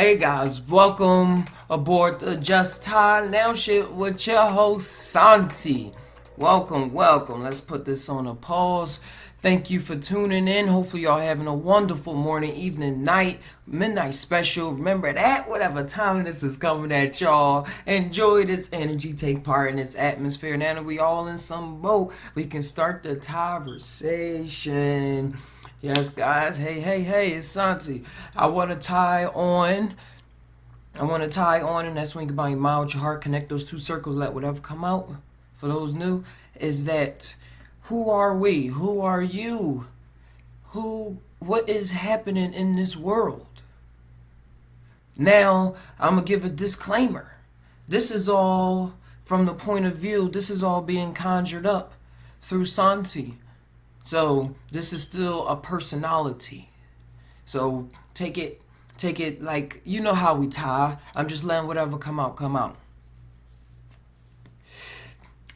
Hey guys, welcome aboard the Just Tai Now Shit with your host Santi. Welcome. Let's put this on a pause. Thank you for tuning in. Hopefully y'all having a wonderful morning, evening, night, midnight special. Remember that whatever time this is coming at y'all. Enjoy this energy, take part in this atmosphere. Now that we all in some boat, we can start the conversation. Yes, guys. Hey, it's Santi. I want to tie on. And that's when you combine your mind with your heart, connect those two circles, let whatever come out. For those new, is that who are we? Who are you? What is happening in this world? Now, I'm going to give a disclaimer. This is all from the point of view, this is all being conjured up through Santi. So this is still a personality. So take it like you know how we tie. I'm just letting whatever come out.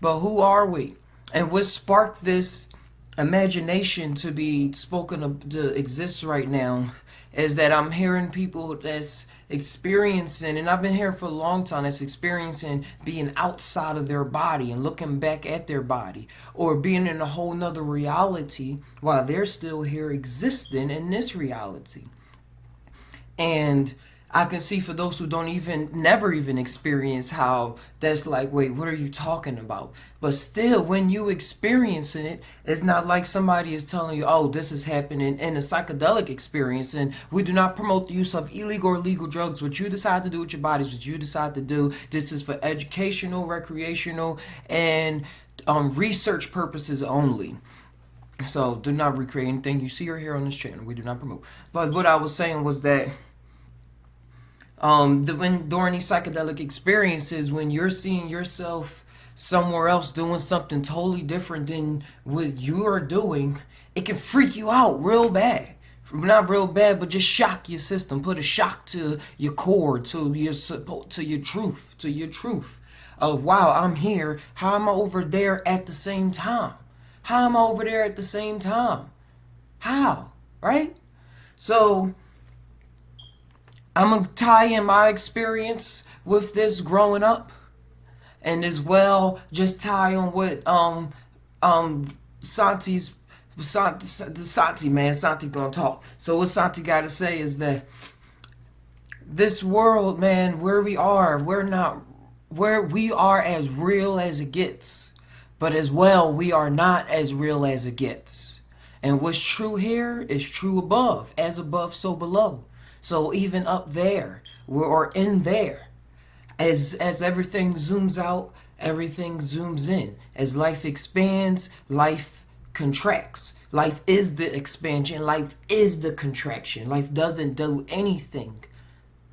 But who are we? And what sparked this imagination to be spoken of, to exist right now is that I'm hearing people that's experiencing, and I've been here for a long time, that's experiencing being outside of their body and looking back at their body, or being in a whole nother reality while they're still here existing in this reality. And I can see for those who never even experience how that's like, wait, what are you talking about? But still, when you experiencing it, it's not like somebody is telling you, oh, this is happening in a psychedelic experience. And we do not promote the use of illegal or legal drugs. What you decide to do with your body is what you decide to do. This is for educational, recreational, and research purposes only. So do not recreate anything you see or hear on this channel. We do not promote. But what I was saying was that when during these psychedelic experiences, when you're seeing yourself somewhere else doing something totally different than what you are doing, it can freak you out real bad. Not real bad, but just shock your system. Put a shock to your core, to your truth of wow, I'm here. How am I over there at the same time? How am I over there at the same time? How? Right? So I'm going to tie in my experience with this growing up, and as well just tie on what Santi gonna talk. So what Santi got to say is that this world, man, where we are as real as it gets, but as well we are not as real as it gets. And what's true here is true above, as above so below. So even up there, or in there, as everything zooms out, everything zooms in. As life expands, life contracts. Life is the expansion, life is the contraction. Life doesn't do anything.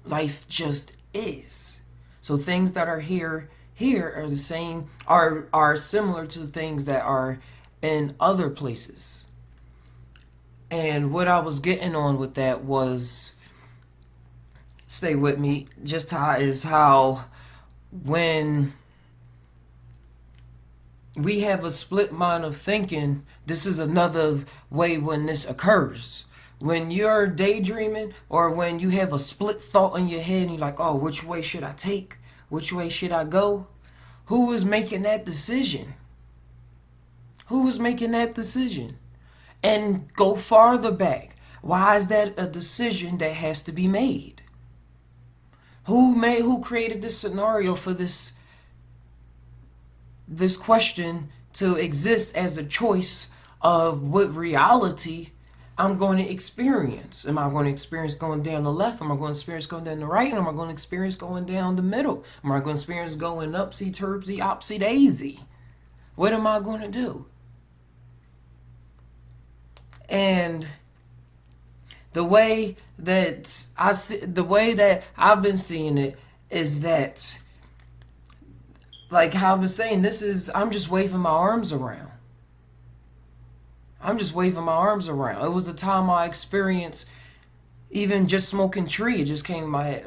Life just is. So things that are here are the same, are similar to things that are in other places. And what I was getting on with that was, stay with me, just how when we have a split mind of thinking, this is another way when this occurs. When you're daydreaming, or when you have a split thought in your head and you're like, oh, which way should I take? Which way should I go? Who is making that decision? Who is making that decision? And go farther back. Why is that a decision that has to be made? Who created this scenario for this question to exist as a choice of what reality I'm going to experience? Am I going to experience going down the left? Am I going to experience going down the right? And am I going to experience going down the middle? Am I going to experience going upsy terpsy, opsy daisy? What am I going to do? And the way that I've been seeing it is that, like how I've been saying, I'm just waving my arms around. It was a time I experienced even just smoking tree. It just came in my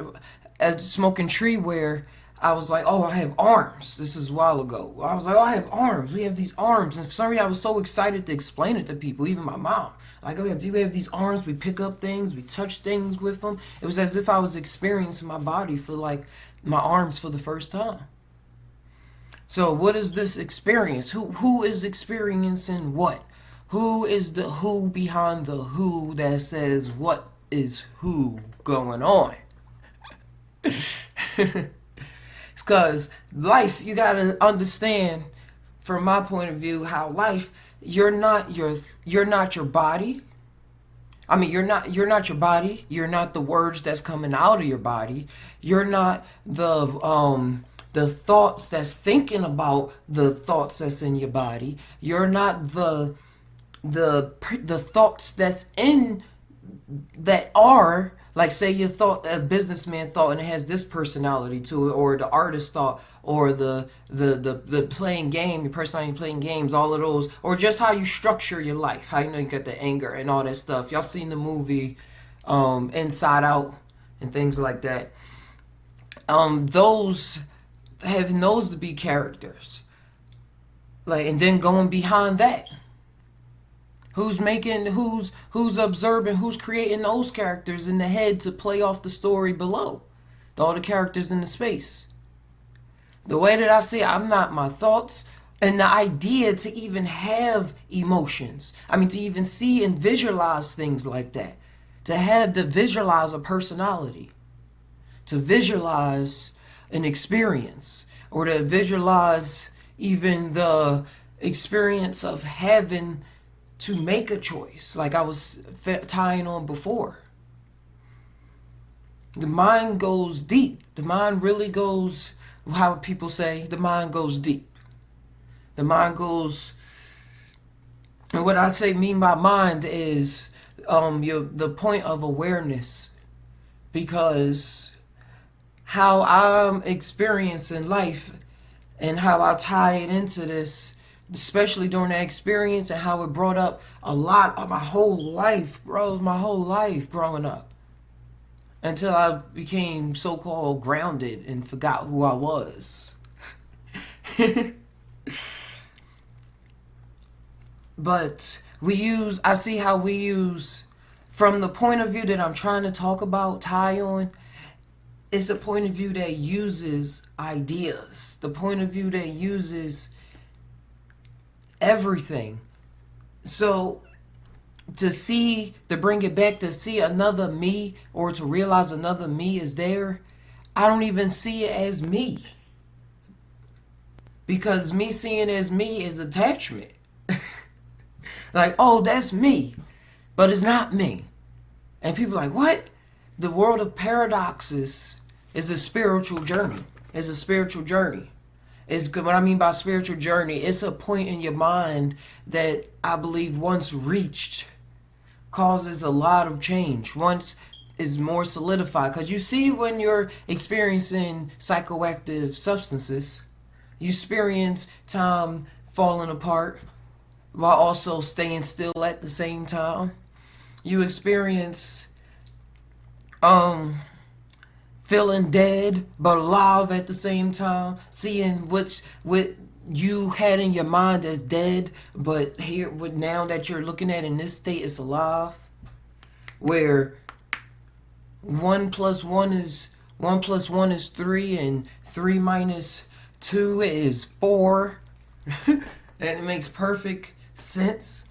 head. Smoking tree where I was like, oh, I have arms. This is a while ago. I was like, oh, I have arms. We have these arms. And for some reason, I was so excited to explain it to people, even my mom. Like, oh, we have these arms. We pick up things. We touch things with them. It was as if I was experiencing my body for like my arms for the first time. So what is this experience? Who is experiencing what? Who is the who behind the who that says what is who going on? It's because life, you gotta understand, from my point of view, how life, you're not your body. I mean, you're not your body. You're not the words that's coming out of your body. You're not the thoughts that's thinking about the thoughts that's in your body. You're not the thoughts that's in that are, like, say you thought, a businessman thought and it has this personality to it, or the artist thought, or the playing game, your personality playing games, all of those, or just how you structure your life, how you know you got the anger and all that stuff. Y'all seen the movie Inside Out and things like that. Those have knows to be characters, like, and then going behind that, who's observing, who's creating those characters in the head to play off the story below, all the characters in the space. The way that I see it, I'm not my thoughts, and the idea to even have emotions, I mean, to even see and visualize things like that, to visualize a personality, to visualize an experience, or to visualize even the experience of having to make a choice, like I was tying on before. The mind goes deep. The mind really goes, how people say, the mind goes deep. The mind goes, and what I say mean by mind is the point of awareness, because how I'm experiencing life and how I tie it into this, especially during that experience, and how it brought up a lot of my whole life, bro, my whole life growing up, until I became so-called grounded and forgot who I was. But I see how we use, from the point of view that I'm trying to talk about, tie on, it's the point of view that uses ideas, the point of view that uses everything. So to bring it back, to see another me, or to realize another me is there, I don't even see it as me. Because me seeing it as me is attachment. Like, oh, that's me, but it's not me. And people are like, what? The world of paradoxes is a spiritual journey. It's a spiritual journey. What I mean by spiritual journey, it's a point in your mind that I believe once reached causes a lot of change. Once is more solidified. Because you see, when you're experiencing psychoactive substances, you experience time falling apart while also staying still at the same time. You experience feeling dead but alive at the same time, seeing what you had in your mind as dead, but here, now that you're looking at in this state, is alive, where 1 + 1 is 3, and 3 - 2 is 4. And it makes perfect sense,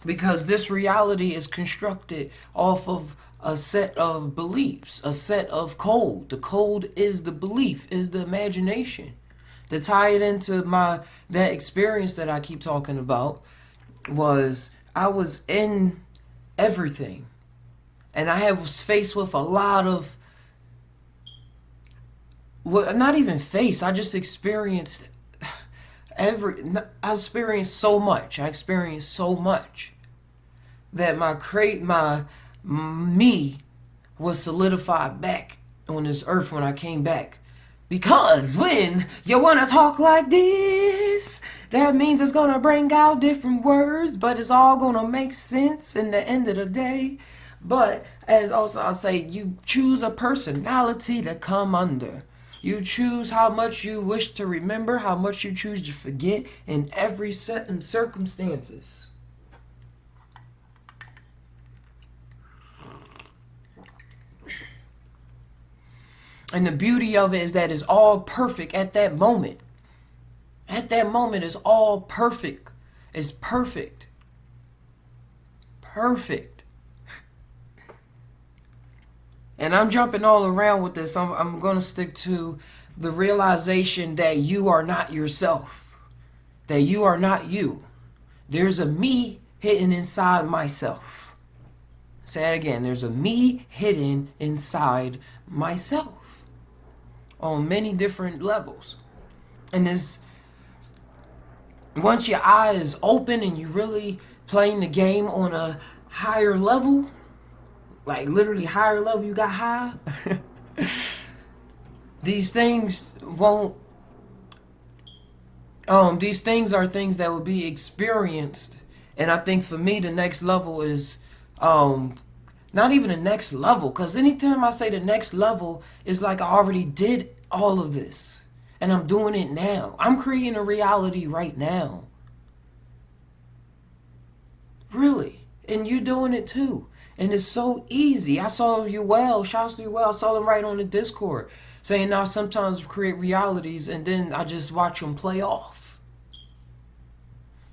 because this reality is constructed off of a set of beliefs, a set of code. The code is the belief, is the imagination. To tie it into that experience that I keep talking about, was I was in everything, and I was faced with a lot of, well, not even faced, I just experienced I experienced so much. I experienced so much that my me was solidified back on this earth when I came back. Because when you want to talk like this, that means it's going to bring out different words, but it's all going to make sense in the end of the day. But as also I say, you choose a personality to come under. You choose how much you wish to remember, how much you choose to forget in every set and circumstances. And the beauty of it is that it's all perfect at that moment. At that moment, it's all perfect. It's perfect. Perfect. And I'm jumping all around with this. I'm going to stick to the realization that you are not yourself. That you are not you. There's a me hidden inside myself. Say that again. There's a me hidden inside myself. On many different levels. And this, once your eye is open and you really playing the game on a higher level, like literally higher level, you got high, these things won't, these things are things that will be experienced. And I think for me, the next level is, not even the next level, because anytime I say the next level, it's like I already did all of this. And I'm doing it now. I'm creating a reality right now. Really. And you're doing it too. And it's so easy. I saw you well. Shouts to you well. I saw them right on the Discord. Saying now sometimes create realities and then I just watch them play off.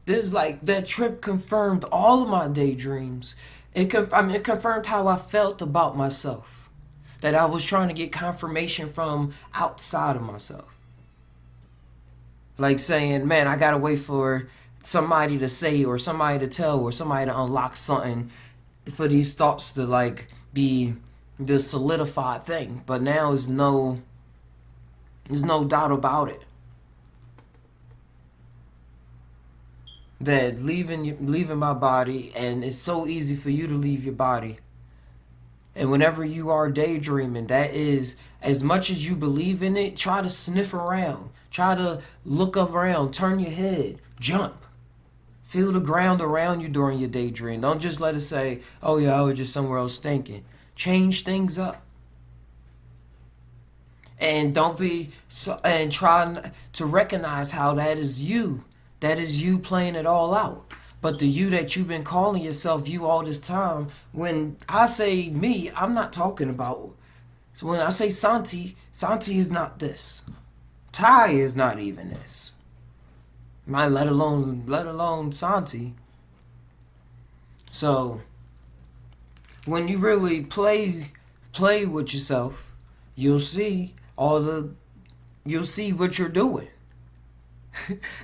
This like that trip confirmed all of my daydreams. It confirmed how I felt about myself. That I was trying to get confirmation from outside of myself. Like saying, man, I gotta wait for somebody to say or somebody to tell or somebody to unlock something for these thoughts to like be the solidified thing. But now there's no doubt about it. That leaving my body, and it's so easy for you to leave your body. And whenever you are daydreaming, that is, as much as you believe in it, try to sniff around. Try to look around, turn your head, jump. Feel the ground around you during your daydream. Don't just let it say, oh yeah, I was just somewhere else thinking. Change things up. And don't be so, and try to recognize how that is you. That is you playing it all out. But the you that you've been calling yourself you all this time, when I say me, I'm not talking about. So when I say Santi, Santi is not this. Tai is not even this. Let alone Santi. So when you really play with yourself, you'll see what you're doing.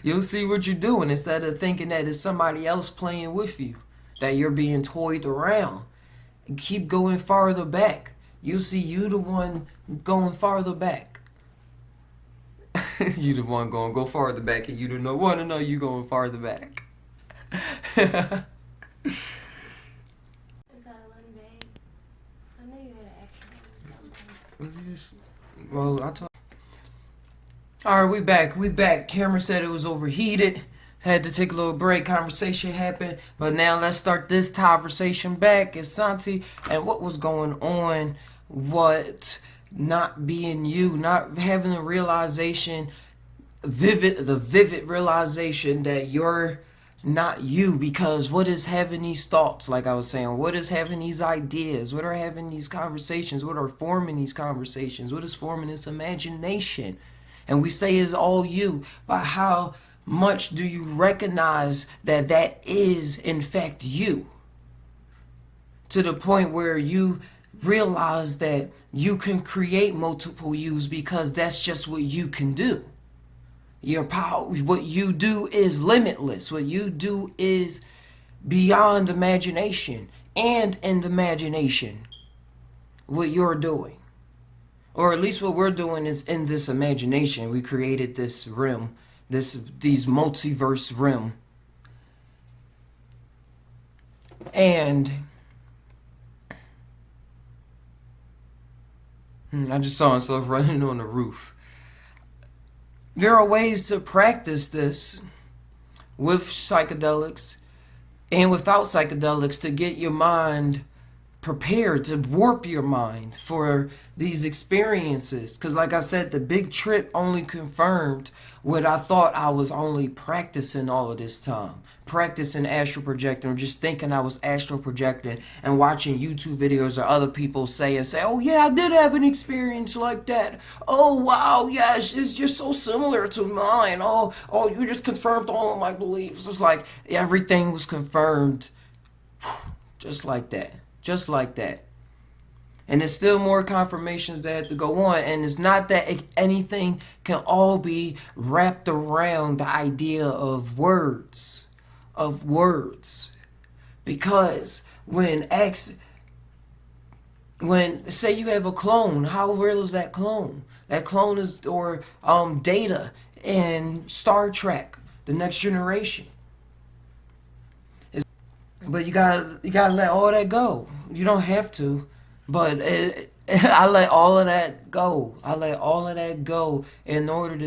You'll see what you're doing instead of thinking that it's somebody else playing with you, that you're being toyed around. And keep going farther back. You'll see you the one going farther back. You the one going go farther back, and you don't want to know you going farther back. Is that a little bag? I know you had an extra one. Well, I told. All right, we back. Camera said it was overheated. Had to take a little break. Conversation happened. But now let's start this conversation back. It's Santi. And what was going on? What not being you, not having a realization, the vivid realization that you're not you. Because what is having these thoughts, like I was saying, what is having these ideas, what are having these conversations, what are forming these conversations, what is forming this imagination? And we say it's all you, but how much do you recognize that that is in fact you? To the point where you realize that you can create multiple yous because that's just what you can do. Your power, what you do is limitless. What you do is beyond imagination and in the imagination. What you're doing. Or at least what we're doing is in this imagination. We created this realm, these multiverse realm. And I just saw myself running on the roof. There are ways to practice this with psychedelics and without psychedelics to get your mind prepared to warp your mind for these experiences. Because like I said, the big trip only confirmed what I thought I was only practicing all of this time. Practicing astral projecting, or just thinking I was astral projecting and watching YouTube videos or other people say, oh yeah, I did have an experience like that. Oh wow, yes, it's just so similar to mine. Oh, you just confirmed all of my beliefs. It's like everything was confirmed just like that. Just like that. And there's still more confirmations that have to go on. And it's not that anything can all be wrapped around the idea of words. Because when say you have a clone, how real is that clone? That clone is, or Data in Star Trek, The Next Generation. But you gotta let all that go. You don't have to, but I let all of that go. I let all of that go in order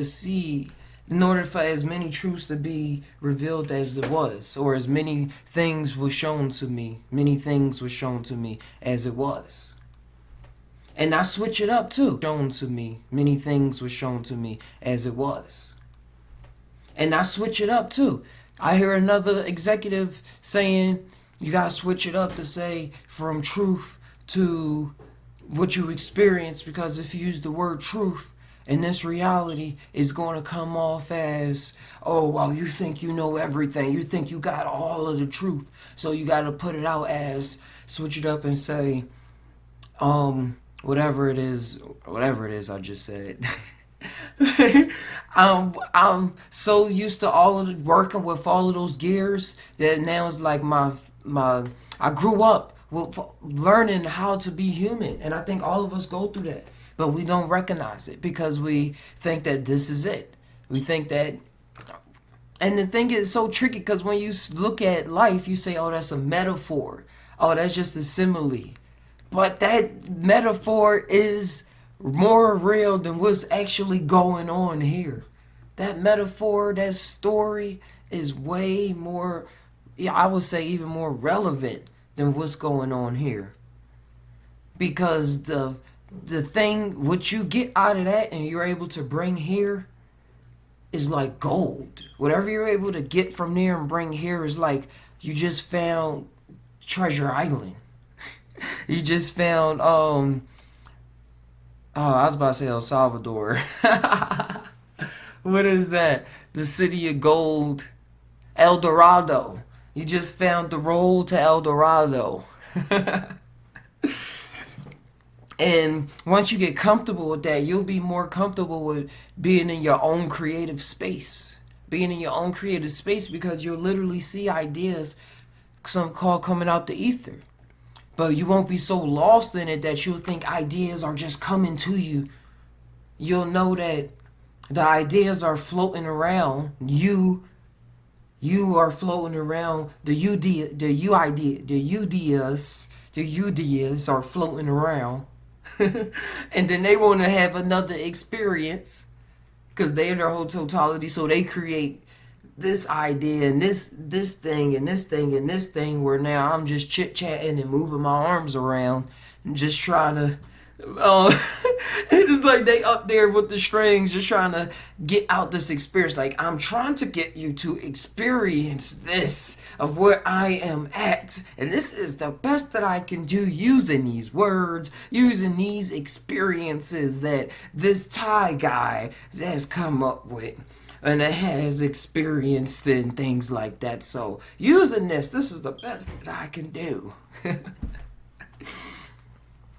for as many truths to be revealed as it was, or as many things were shown to me. Many things were shown to me as it was. And I switch it up too. Shown to me. Many things were shown to me as it was. And I switch it up too. I hear another executive saying, you gotta switch it up to say from truth to what you experience, because if you use the word truth in this reality, it's going to come off as, oh, well, you think you know everything. You think you got all of the truth. So you got to put it out as, switch it up and say, whatever it is I just said. I'm so used to all of the working with all of those gears that now it's like I grew up with learning how to be human, and I think all of us go through that, but we don't recognize it because we think that this is it. We think that, and the thing is so tricky because when you look at life, you say, oh, that's a metaphor. Oh, that's just a simile. But that metaphor is more real than what's actually going on here. That metaphor, that story is way more, I would say even more relevant than what's going on here. Because the thing, what you get out of that and you're able to bring here is like gold. Whatever you're able to get from there and bring here is like you just found Treasure Island. You just found, I was about to say El Salvador. What is that? The city of gold, El Dorado. You just found the road to El Dorado. And once you get comfortable with that, you'll be more comfortable with being in your own creative space. Being in your own creative space because you'll literally see ideas, some call coming out the ether. But you won't be so lost in it that you'll think ideas are just coming to you. You'll know that the ideas are floating around. You are floating around. The ideas are floating around. And then they want to have another experience because they're their whole totality. So they create this idea and this thing and this thing and this thing where now I'm just chit-chatting and moving my arms around and just trying to it's like they up there with the strings just trying to get out this experience. Like, I'm trying to get you to experience this of where I am at, and this is the best that I can do using these words, using these experiences that this Thai guy has come up with and it has experienced and things like that. So using this is the best that I can do.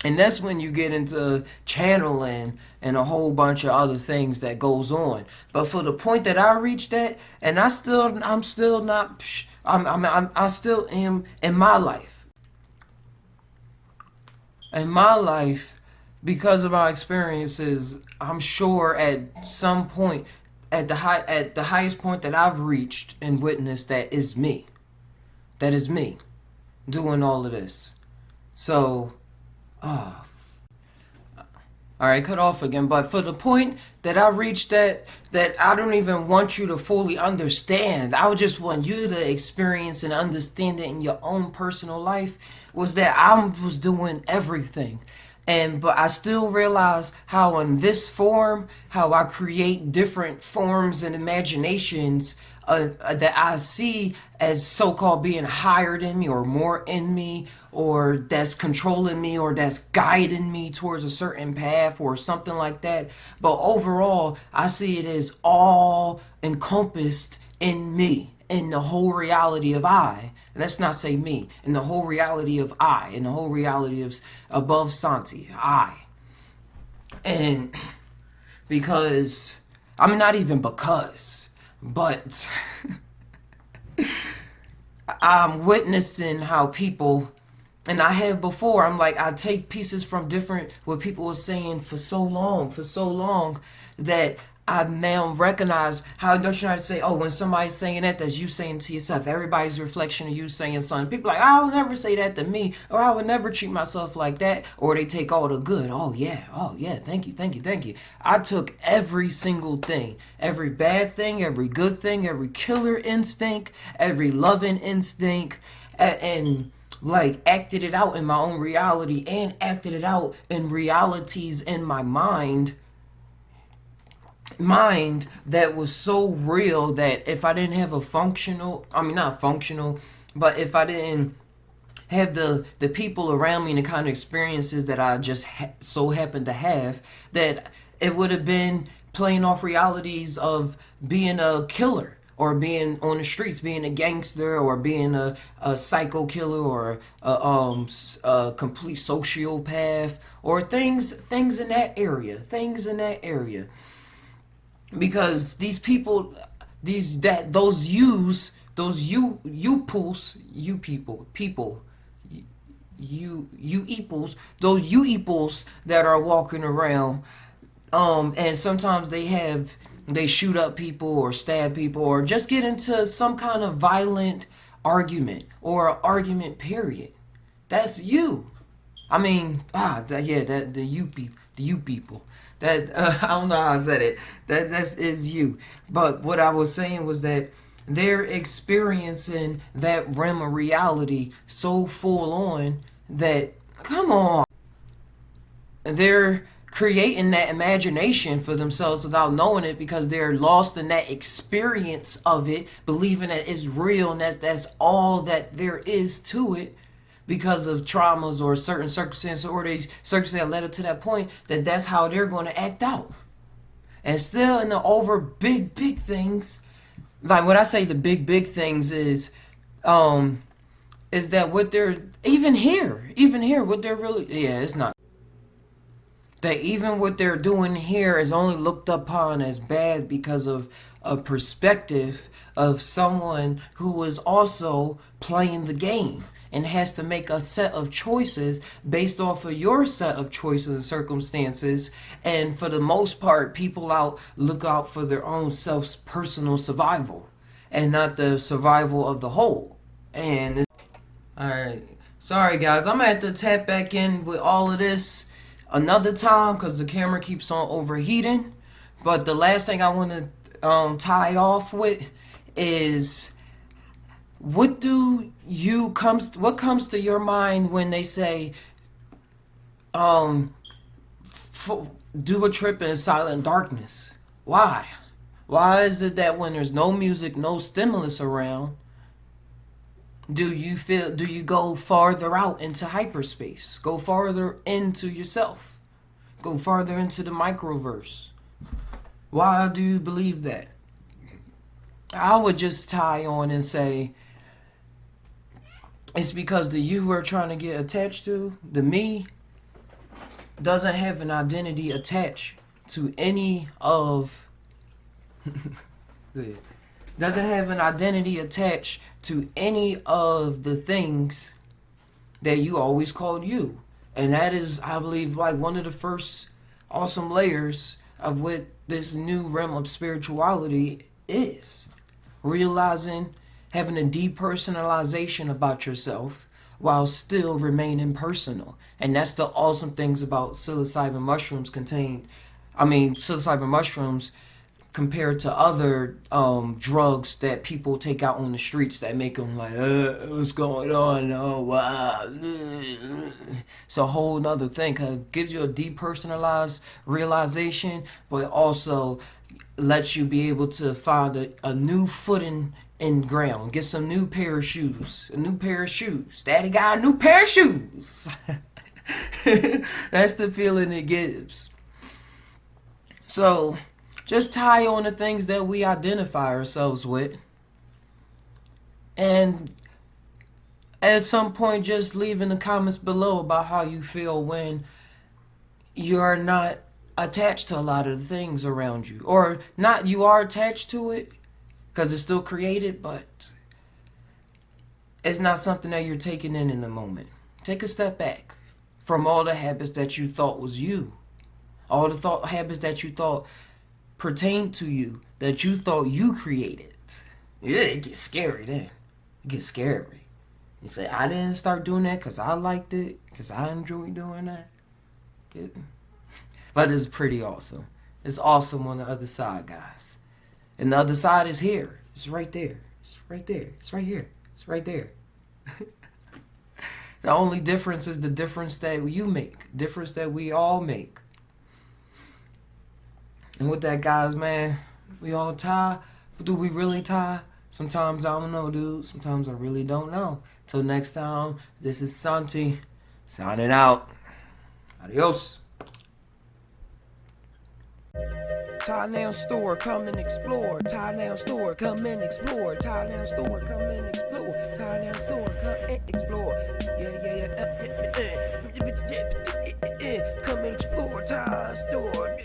And that's when you get into channeling and a whole bunch of other things that goes on. But for the point that I reached at, and I still am in my life. In my life, because of my experiences, I'm sure at some point, at the highest point that I've reached and witnessed, that is me. That is me doing all of this. So, All right, cut off again. But for the point that I reached, that I don't even want you to fully understand. I would just want you to experience and understand it in your own personal life. Was that I was doing everything. But I still realize how in this form, how I create different forms and imaginations that I see as so-called being higher than me or more in me, or that's controlling me, or that's guiding me towards a certain path or something like that. But overall, I see it as all encompassed in me, in the whole reality of I. And let's not say me, in the whole reality of I, in the whole reality of above Santi, I. And because, I mean, not even because, but I'm witnessing how people, and I have before, I'm like, I take pieces from different, what people were saying for so long, that I now recognize how, don't you know how to say, oh, when somebody's saying that, that's you saying to yourself. Everybody's a reflection of you saying something. People are like, I would never say that to me, or I would never treat myself like that, or they take all the good. Oh yeah, thank you. I took every single thing, every bad thing, every good thing, every killer instinct, every loving instinct, and like acted it out in my own reality and acted it out in realities in my mind that was so real that if I didn't have a functional, I mean not functional, but if I didn't have the people around me and the kind of experiences that I just so happened to have, that it would have been playing off realities of being a killer, or being on the streets, being a gangster, or being a psycho killer, or a complete sociopath, or things in that area. Because these people, you eeples that are walking around, and sometimes they shoot up people or stab people or just get into some kind of violent argument or argument period. That's you. I mean, the you people. That I don't know how I said it. That is you. But what I was saying was that they're experiencing that realm of reality so full on that, come on, they're creating that imagination for themselves without knowing it, because they're lost in that experience of it, believing that it's real and that's all that there is to it, because of traumas or certain circumstances, or these circumstances that led up to that point, that's how they're going to act out. And still in the over big things, like when I say the big things is that what they're, even here, what they're really, it's not. That even what they're doing here is only looked upon as bad because of a perspective of someone who is also playing the game and has to make a set of choices based off of your set of choices and circumstances. And for the most part, people look out for their own self's personal survival and not the survival of the whole. And alright, sorry guys, I'm gonna have to tap back in with all of this another time because the camera keeps on overheating. But the last thing I want to tie off with is, what comes to your mind when they say do a trip in silent darkness? Why is it that when there's no music, no stimulus around, do you go farther out into hyperspace, go farther into yourself, go farther into the microverse? Why do you believe that? I would just tie on and say it's because the you we're trying to get attached to, the me, doesn't have an identity attached to any of doesn't have an identity attached to any of the things that you always called you. And that is, I believe, like one of the first awesome layers of what this new realm of spirituality is. Realizing, having a depersonalization about yourself, while still remaining personal. And that's the awesome things about psilocybin mushrooms psilocybin mushrooms compared to other drugs that people take out on the streets that make them like, what's going on? Oh, wow. It's a whole nother thing. 'Cause it gives you a depersonalized realization, but also lets you be able to find a new footing in ground. Get some new pair of shoes. A new pair of shoes. Daddy got a new pair of shoes. That's the feeling it gives. So just tie on the things that we identify ourselves with. And at some point, just leave in the comments below about how you feel when you're not attached to a lot of the things around you. Or not, you are attached to it because it's still created, but it's not something that you're taking in the moment. Take a step back from all the habits that you thought was you. All the habits that you thought pertained to you, that you thought you created. Yeah, it gets scary then. It gets scary. You say, I didn't start doing that because I liked it, because I enjoyed doing that. But it's pretty awesome. It's awesome on the other side, guys. And the other side is here. It's right there. It's right there. It's right here. It's right there. The only difference is the difference that you make. Difference that we all make. And with that, guys, man, we all tie. But do we really tie? Sometimes I don't know, dude. Sometimes I really don't know. Till next time, this is Santi signing out. Adios. Thailand store, come and explore. Thailand store, come and explore. Thailand store, come and explore. Thailand store, come and explore. Yeah. Come and explore Thai store.